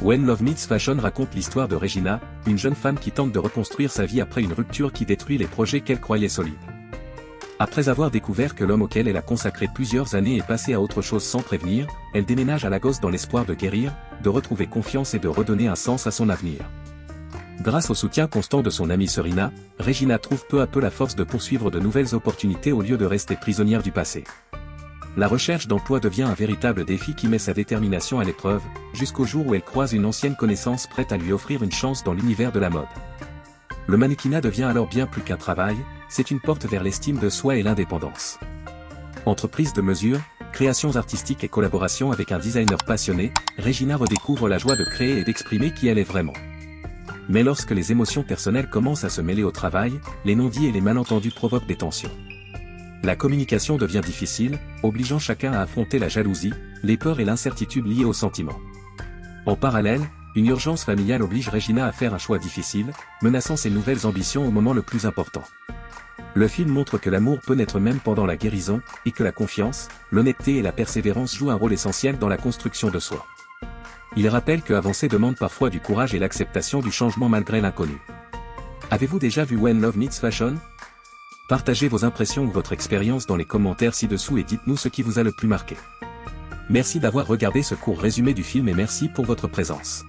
When Love Meets Fashion raconte l'histoire de Regina, une jeune femme qui tente de reconstruire sa vie après une rupture qui détruit les projets qu'elle croyait solides. Après avoir découvert que l'homme auquel elle a consacré plusieurs années est passé à autre chose sans prévenir, elle déménage à Lagos dans l'espoir de guérir, de retrouver confiance et de redonner un sens à son avenir. Grâce au soutien constant de son amie Serena, Regina trouve peu à peu la force de poursuivre de nouvelles opportunités au lieu de rester prisonnière du passé. La recherche d'emploi devient un véritable défi qui met sa détermination à l'épreuve, jusqu'au jour où elle croise une ancienne connaissance prête à lui offrir une chance dans l'univers de la mode. Le mannequinat devient alors bien plus qu'un travail, c'est une porte vers l'estime de soi et l'indépendance. Entre prise de mesure, créations artistiques et collaboration avec un designer passionné, Regina redécouvre la joie de créer et d'exprimer qui elle est vraiment. Mais lorsque les émotions personnelles commencent à se mêler au travail, les non-dits et les malentendus provoquent des tensions. La communication devient difficile, obligeant chacun à affronter la jalousie, les peurs et l'incertitude liées aux sentiments. En parallèle, une urgence familiale oblige Regina à faire un choix difficile, menaçant ses nouvelles ambitions au moment le plus important. Le film montre que l'amour peut naître même pendant la guérison, et que la confiance, l'honnêteté et la persévérance jouent un rôle essentiel dans la construction de soi. Il rappelle que avancer demande parfois du courage et l'acceptation du changement malgré l'inconnu. Avez-vous déjà vu When Love Meets Fashion? Partagez vos impressions ou votre expérience dans les commentaires ci-dessous et dites-nous ce qui vous a le plus marqué. Merci d'avoir regardé ce court résumé du film et merci pour votre présence.